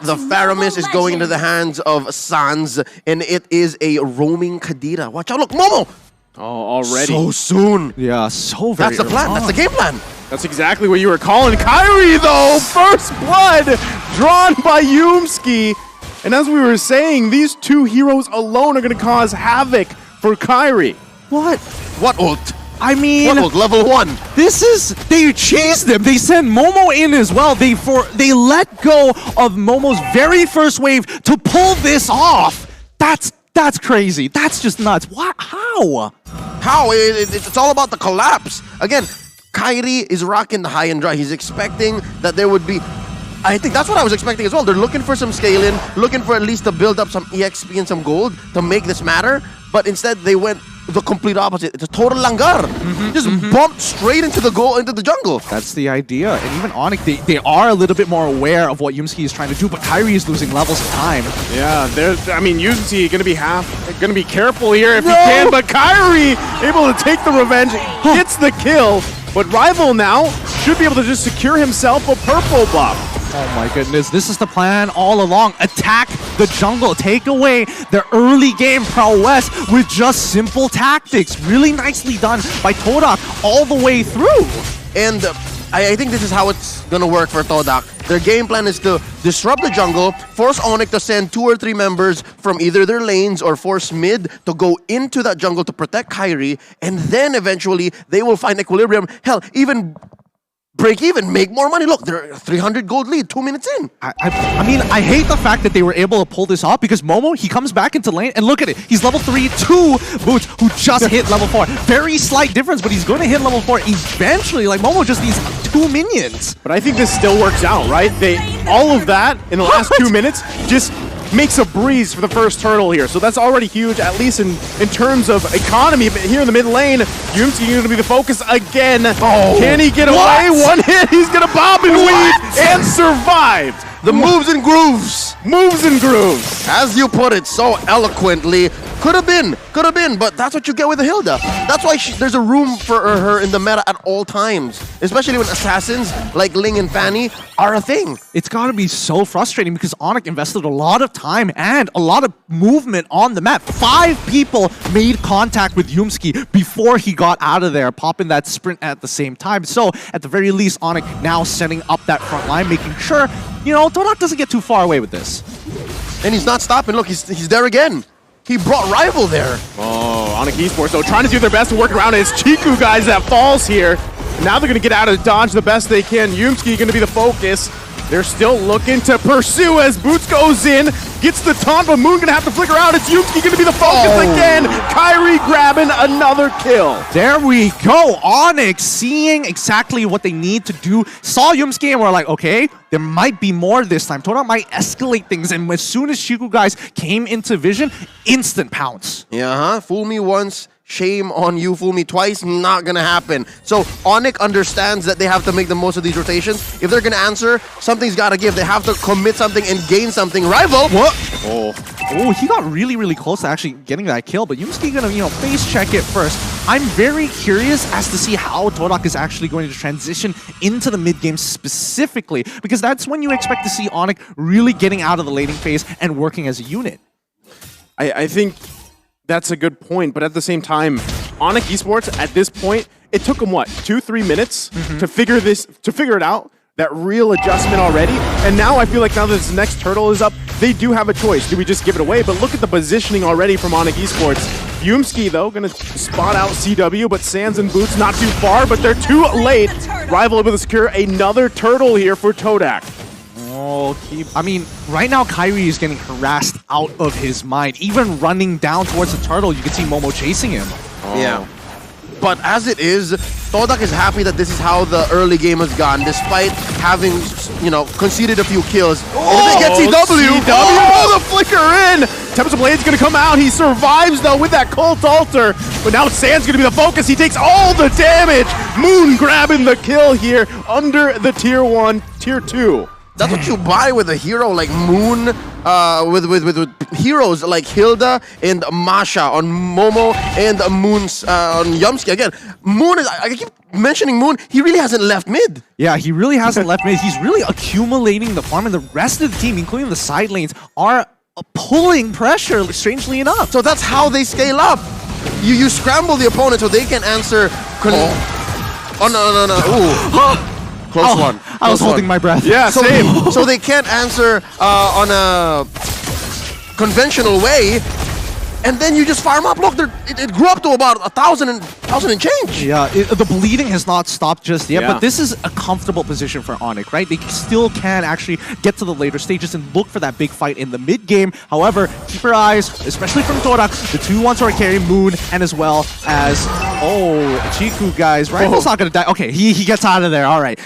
The Faramis is going into the hands of Sans, and it is a roaming Kadira. Watch out, look, Momo! Oh, already. So soon. Yeah, so very That's the plan, that's the game plan. That's exactly what you were calling. Kairi, though, first blood drawn by Yumski. And as we were saying, these two heroes alone are going to cause havoc for Kairi. What? What ult? I mean, What ult? Level 1. this is, they chased them. They sent Momo in as well. They let go of Momo's very first wave to pull this off. That's crazy. That's just nuts. What? How? How? It's all about the collapse. Again, Kairi is rocking the high and dry. He's expecting that there would be... I think that's what I was expecting as well. They're looking for some scaling, looking for at least to build up some EXP and some gold to make this matter. But instead, they went the complete opposite. It's a total langar. Just bumped straight into the jungle. That's the idea. And even Onic, they are a little bit more aware of what Yumski is trying to do, but Kairi is losing levels of time. Yeah, I mean, Yumski gonna be careful here if he can, but Kairi able to take the revenge, gets the kill. But Rival now should be able to just secure himself a purple buff. Oh my goodness, this is the plan all along. Attack the jungle, take away the early game prowess with just simple tactics. Really nicely done by Todak all the way through. And I think this is how it's gonna work for Todak. Their game plan is to disrupt the jungle, force Onic to send 2 or 3 members from either their lanes or force mid to go into that jungle to protect Kairi, and then eventually they will find equilibrium. Hell, even break even, make more money. Look, they're 300 gold lead, 2 minutes in. I mean, I hate the fact that they were able to pull this off because Momo, he comes back into lane and look at it. He's level 3, 2 Boots who just hit level 4. Very slight difference, but he's going to hit level 4 eventually. Like, Momo just needs 2 minions. But I think this still works out, right? All of that in the last 2 minutes just makes a breeze for the first turtle here. So that's already huge, at least in terms of economy. But here in the mid lane, Yumski going to be the focus again. Oh, can he get away? One hit, he's going to bob and weave and survived. The moves and grooves. Moves and grooves. As you put it so eloquently, could have been, but that's what you get with a Hilda. That's why there's a room for her in the meta at all times, especially when assassins like Ling and Fanny are a thing. It's got to be so frustrating because Onic invested a lot of time and a lot of movement on the map. 5 people made contact with Yumski before he got out of there, popping that sprint at the same time. So, at the very least, Onic now setting up that front line, making sure, you know, Todak doesn't get too far away with this. And he's not stopping. Look, he's there again. He brought Rival there. Oh, Onic Esports, though, trying to do their best to work around it. It's Chiku, guys, that falls here. Now they're going to get out of dodge the best they can. Yumski going to be the focus. They're still looking to pursue as Boots goes in, gets the taunt, but Moon gonna have to flicker out. It's Yumski gonna be the focus again. Kairi grabbing another kill. There we go. Onic seeing exactly what they need to do. Saw Yumski and we're like, okay, there might be more this time. Todak might escalate things. And as soon as Chiku guys came into vision, instant pounce. Yeah, fool me once, shame on you. Fool me twice, not gonna happen. So Onic understands that they have to make the most of these rotations. If they're gonna answer, something's gotta give. They have to commit something and gain something. Rival! What? Oh, he got really, really close to actually getting that kill, but Yumski gonna, you know, face check it first. I'm very curious as to see how Todak is actually going to transition into the mid game specifically, because that's when you expect to see Onic really getting out of the laning phase and working as a unit. I think that's a good point, but at the same time, Onic Esports at this point, it took them what, 2-3 minutes to figure it out. That real adjustment already, and now I feel like now that this next turtle is up, they do have a choice. Do we just give it away? But look at the positioning already from Onic Esports. Yumski though gonna spot out CW, but Sans and Boots not too far, but they're too late. Rival able to secure another turtle here for Todak. Oh, I mean, right now Kairi is getting harassed out of his mind. Even running down towards the turtle, you can see Momo chasing him. Yeah. But as it is, Todak is happy that this is how the early game has gone, despite having, you know, conceded a few kills. And if they get CW, the flicker in! Tempest of Blade's gonna come out, he survives though with that Cult Altar, but now Sand's gonna be the focus, he takes all the damage! Moon grabbing the kill here under the tier 1, tier 2. That's what you buy with a hero like Moon, with heroes like Hilda and Masha on Momo and Moon's on Yumski. Again, Moon is, I keep mentioning Moon, he really hasn't left mid. Yeah, he really hasn't left mid. He's really accumulating the farm, and the rest of the team, including the side lanes, are pulling pressure, strangely enough. So that's how they scale up. You scramble the opponent so they can answer. Oh no. Ooh. Close one. I was holding my breath. Yeah, So, same. so they can't answer on a conventional way, and then you just farm up. Look, it grew up to about 1,000 and change. Yeah, the bleeding has not stopped just yet, Yeah. but this is a comfortable position for Onic, right? They still can actually get to the later stages and look for that big fight in the mid game. However, keep your eyes, especially from Todak, the two ones who are carrying Moon, and as well as, Chiku, guys. Rival's not going to die. Okay, he gets out of there. All right.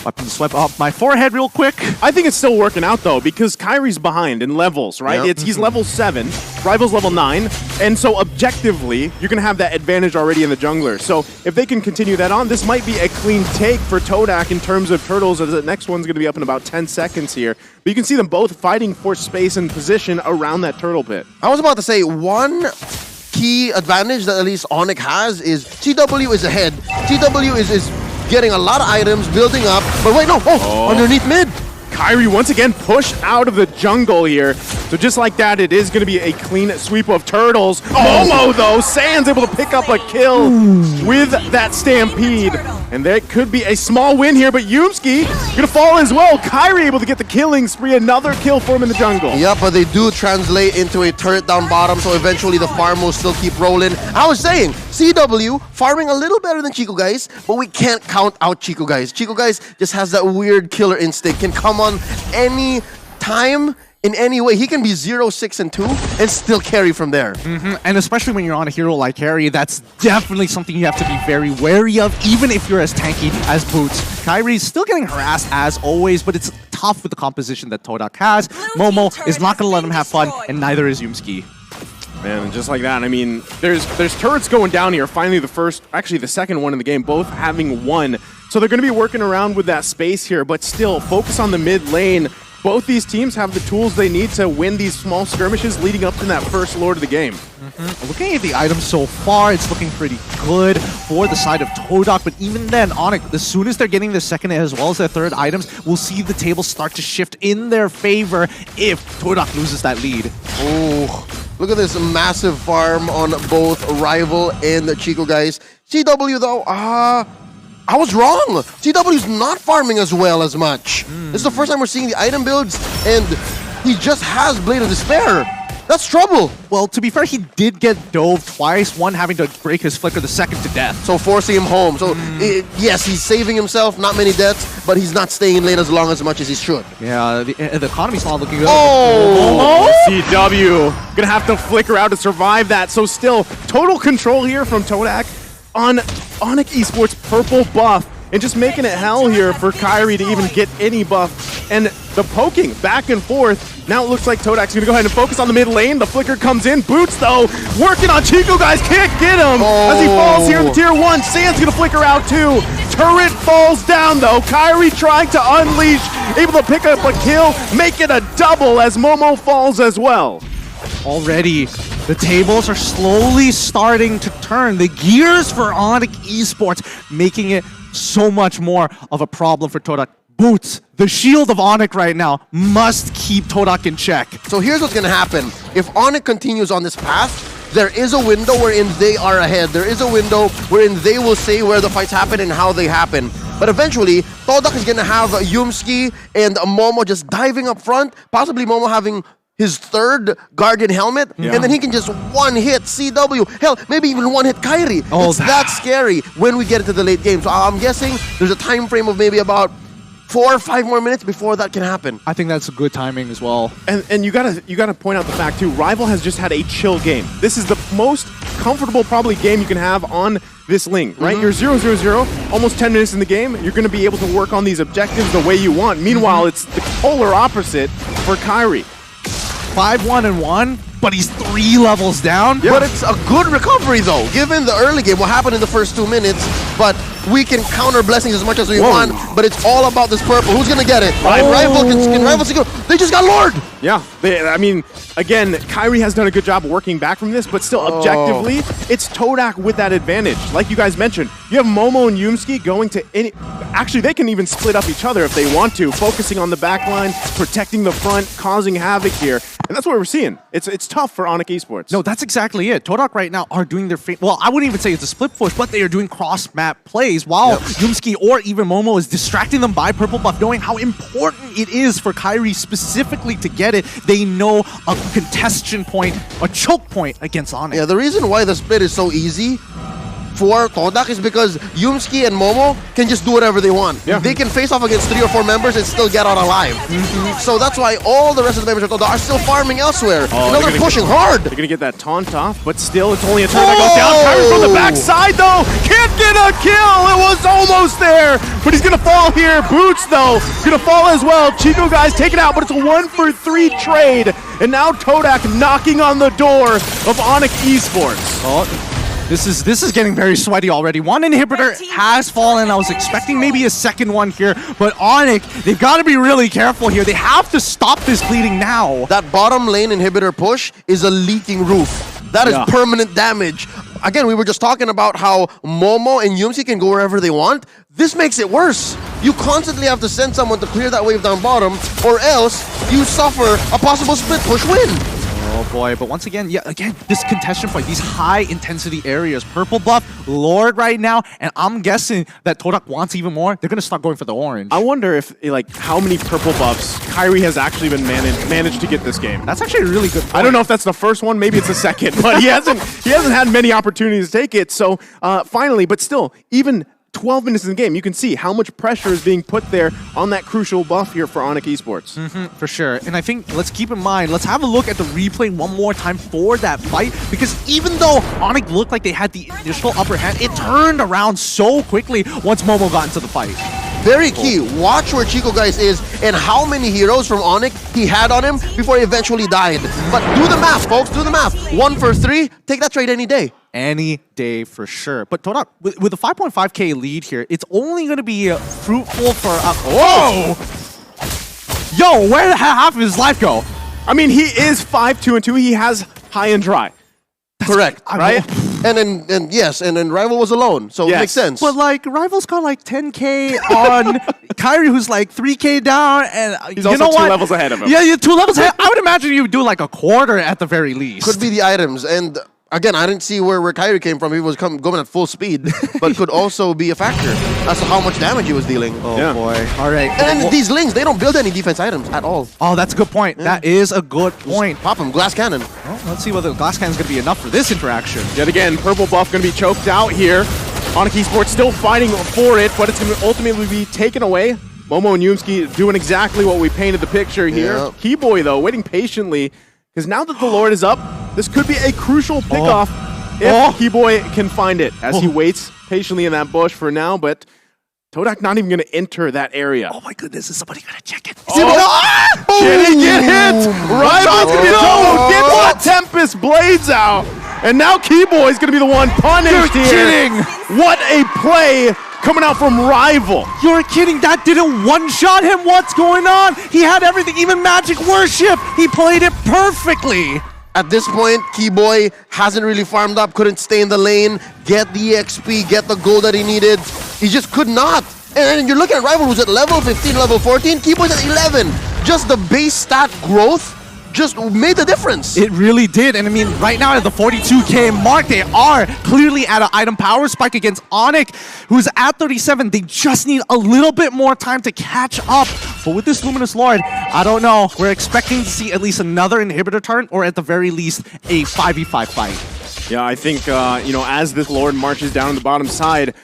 Weapon swipe up my forehead real quick. I think it's still working out though, because Kyrie's behind in levels, right? Yep. He's level 7, Rival's level 9, and so objectively, you're gonna have that advantage already in the jungler. So if they can continue that on, this might be a clean take for Todak in terms of turtles, as the next one's gonna be up in about 10 seconds here. But you can see them both fighting for space and position around that turtle pit. I was about to say one key advantage that at least Onic has is TW is ahead. TW is getting a lot of items, building up. But wait, no, underneath mid. Kyrie once again pushed out of the jungle here. So just like that, it is going to be a clean sweep of turtles. Momo, though, Sans able to pick up a kill with that stampede. And there could be a small win here, but Yumski going to fall as well. Kyrie able to get the killing spree, another kill for him in the jungle. Yeah, but they do translate into a turret down bottom, so eventually the farm will still keep rolling. I was saying, CW farming a little better than Chico Guys, but we can't count out Chico Guys. Chico Guys just has that weird killer instinct, can come on any time, in any way. He can be 0, 6, and 2 and still carry from there. And especially when you're on a hero like Harry, that's definitely something you have to be very wary of, even if you're as tanky as Boots. Kyrie's still getting harassed as always, but it's tough with the composition that Todak has. Momo is not going to let him have fun, and neither is Yumski. Man, and just like that, I mean, there's turrets going down here. Finally, the second one in the game, both having won. So they're going to be working around with that space here, but still focus on the mid lane. Both these teams have the tools they need to win these small skirmishes leading up to that first Lord of the game. Looking at the items so far, it's looking pretty good for the side of Todak, but even then, Onic, as soon as they're getting their second as well as their third items, we'll see the table start to shift in their favor if Todak loses that lead. Oh, look at this massive farm on both Rival and the Chico Guys. CW though, I was wrong. CW's not farming as well as much. This is the first time we're seeing the item builds, and he just has Blade of Despair. That's trouble. Well, to be fair, he did get dove twice, one having to break his flicker, the second to death. So forcing him home. So yes, he's saving himself, not many deaths, but he's not staying late as much as he should. Yeah, the economy's not looking good. CW gonna have to flicker out to survive that. So still, total control here from Todak on Onic Esports' purple buff, and just making it hell here for Kyrie to even get any buff. And the poking back and forth. Now it looks like Todak's gonna go ahead and focus on the mid lane. The flicker comes in. Boots, though, working on Chico, guys. Can't get him as he falls here in the tier 1. Sand's gonna flicker out too. Turret falls down, though. Kyrie trying to unleash, able to pick up a kill, make it a double as Momo falls as well. Already, the tables are slowly starting to turn. The gears for Onic Esports, making it so much more of a problem for Todak. Boots, the shield of Onic right now, must keep Todak in check. So here's what's gonna happen. If Onic continues on this path, there is a window wherein they are ahead. There is a window wherein they will say where the fights happen and how they happen. But eventually, Todak is gonna have Yumski and Momo just diving up front, possibly Momo having his third Guardian helmet, and then he can just one-hit CW. Hell, maybe even one-hit Kyrie. It's that scary when we get into the late game. So I'm guessing there's a time frame of maybe about 4 or 5 more minutes before that can happen. I think that's good timing as well. And you gotta point out the fact too, Rival has just had a chill game. This is the most comfortable probably game you can have on this link, right? You're 0-0-0, almost 10 minutes in the game. You're gonna be able to work on these objectives the way you want. Meanwhile, it's the polar opposite for Kyrie. 5-1-1, but he's 3 levels down. But it's a good recovery though, given the early game, what happened in the first 2 minutes. But we can counter blessings as much as we want, but it's all about this purple. Who's gonna get it? Rival can Rival secure. They just got Lord! Yeah, I mean, again, Kairi has done a good job working back from this, but still, objectively, it's Todak with that advantage. Like you guys mentioned, you have Momo and Yumski going to any... Actually, they can even split up each other if they want to, focusing on the back line, protecting the front, causing havoc here. And that's what we're seeing. It's tough for Onic Esports. No, that's exactly it. Todak right now are doing their... Well, I wouldn't even say it's a split push, but they are doing cross-map plays while Yumski or even Momo is distracting them by purple buff, knowing how important it is for Kairi specifically to get it. They know a contestation point, a choke point against Onic. Yeah, the reason why the split is so easy for Todak is because Yumski and Momo can just do whatever they want. Yeah. They can face off against 3 or 4 members and still get out alive. So that's why all the rest of the members of Todak are still farming elsewhere. They're pushing hard. They're going to get that taunt off, but still, it's only a turn that goes down. Kairi from the backside, though, can't get a kill. It was almost there, but he's going to fall here. Boots, though, going to fall as well. Chico guys take it out, but it's a 1-for-3 trade. And now Todak knocking on the door of Onic Esports. This is getting very sweaty already. One inhibitor has fallen. I was expecting maybe a second one here, but Onic, they've got to be really careful here. They have to stop this bleeding now. That bottom lane inhibitor push is a leaking roof. That is permanent damage. Again, we were just talking about how Momo and Yumsi can go wherever they want. This makes it worse. You constantly have to send someone to clear that wave down bottom, or else you suffer a possible split push win. Oh boy, but once again, this contestation point, these high-intensity areas. Purple buff, Lord right now, and I'm guessing that Todak wants even more. They're going to start going for the orange. I wonder if, like, how many purple buffs Kairi has actually been managed to get this game. That's actually a really good point. I don't know if that's the first one, maybe it's the second, but he hasn't had many opportunities to take it. So finally, but still, even 12 minutes in the game, you can see how much pressure is being put there on that crucial buff here for Onic Esports. For sure. And I think, let's keep in mind, let's have a look at the replay one more time for that fight, because even though Onic looked like they had the initial upper hand, it turned around so quickly once Momo got into the fight. Very key. Watch where Chico Guys is and how many heroes from Onic he had on him before he eventually died. But do the math, folks. Do the math. 1-for-3. Take that trade any day. Any day for sure. But Todak, with a 5.5k lead here, it's only going to be fruitful for... Whoa! Yo, where did half of his life go? I mean, he is 5-2-2. He has high and dry. Correct, right? And then Rival was alone, so it makes sense. But like, Rival's got like 10k on Kairi, who's like 3k down, and he's also 2 levels ahead of him. Yeah, you're 2 levels ahead. I would imagine you would do like a quarter at the very least. Could be the items, and again, I didn't see where Kairi came from. He was going at full speed, but could also be a factor as to how much damage he was dealing. Oh boy. All right. And then these Lings, they don't build any defense items at all. Oh, that's a good point. Yeah. That is a good point. Just pop him, glass cannon. Well, let's see whether the glass cannon is going to be enough for this interaction. Yet again, purple buff going to be choked out here. Onic Esports still fighting for it, but it's going to ultimately be taken away. Momo and Yumski doing exactly what we painted the picture here. Yeah. Keyboy, though, waiting patiently, because now that the Lord is up, this could be a crucial pickoff. If Keyboy can find it, as he waits patiently in that bush for now, but Todak not even going to enter that area. Oh my goodness, is somebody going to check it? Did he get hit? Rival's going to be gets the Tempest Blades out, and now Keyboy's going to be the one punished here. Kidding! What a play coming out from Rival. You're kidding, that didn't one-shot him? What's going on? He had everything, even Magic Worship. He played it perfectly. At this point, Keyboy hasn't really farmed up, couldn't stay in the lane, get the XP, get the gold that he needed. He just could not. And you're looking at Rival who's at level 15, level 14. Keyboy's at 11. Just the base stat growth just made the difference. It really did. And I mean, right now at the 42k mark, they are clearly at an item power spike against Onic, who's at 37. They just need a little bit more time to catch up. But with this Luminous Lord, I don't know. We're expecting to see at least another inhibitor turn, or at the very least, a 5v5 fight. Yeah, I think, as this Lord marches down on the bottom side,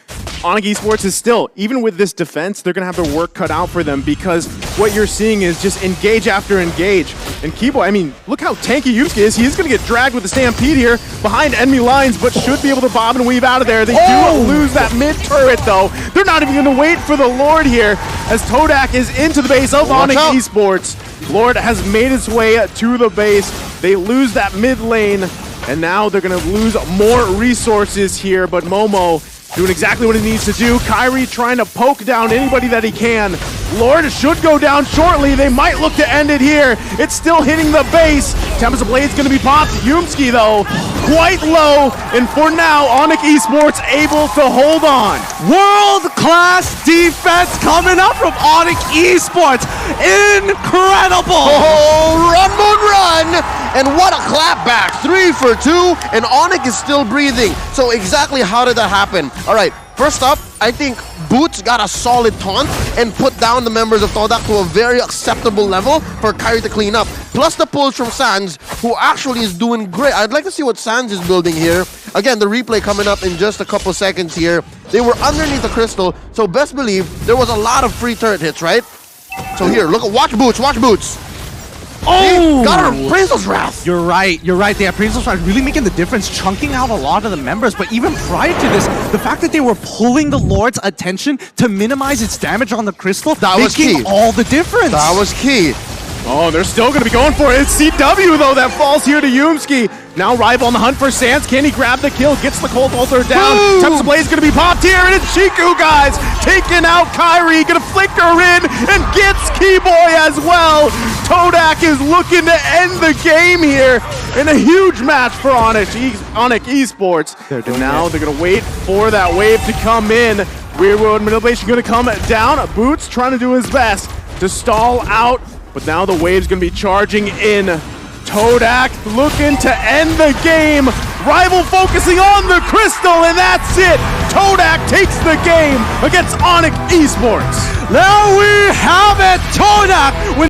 Onic Esports is still, even with this defense, they're going to have their work cut out for them, because what you're seeing is just engage after engage. And Keyboy, I mean, look how tanky Yusuke is. He is going to get dragged with the Stampede here behind enemy lines, but should be able to bob and weave out of there. They do lose that mid-turret, though. They're not even going to wait for the Lord here, as Todak is into the base of Onic Esports. Lord has made its way to the base. They lose that mid lane, and now they're going to lose more resources here, but Momo doing exactly what he needs to do. Kyrie trying to poke down anybody that he can. Lord should go down shortly. They might look to end it here. It's still hitting the base. Tempest of Blade's going to be popped. Yumski, though, quite low. And for now, Onic Esports able to hold on. World-class defense coming up from Onic Esports. Incredible! Oh, run, moon, run! And what a clapback. 3 for 2, and Onic is still breathing. So exactly how did that happen? All right, first up, I think Boots got a solid taunt and put down the members of Todak to a very acceptable level for Kyrie to clean up. Plus the pulls from Sans, who actually is doing great. I'd like to see what Sans is building here. Again, the replay coming up in just a couple seconds here. They were underneath the crystal, so best believe there was a lot of free turret hits, right? So here, look at, watch Boots, watch Boots. Oh! Got her Appraisal's Wrath. You're right. The Appraisal's Wrath really making the difference, chunking out a lot of the members. But even prior to this, the fact that they were pulling the Lord's attention to minimize its damage on the crystal, that was making key. all the difference. That was key. Oh, they're still going to be going for it. It's CW, though, that falls here to Yumski. Now Rival on the hunt for Sans. Can he grab the kill? Gets the Cold Altar down. Tempest of Blaze going to be popped here, and it's Chiku, guys. Taking out Kyrie. Going to flicker in and gets Keyboy as well. Todak is looking to end the game here in a huge match for Onic Esports. And now they're going to wait for that wave to come in. Weird World Manipulation going to come down. Boots trying to do his best to stall out. But now the wave's going to be charging in. Todak looking to end the game. Rival focusing on the crystal, and that's it. Todak takes the game against Onic Esports. There we have it. Todak with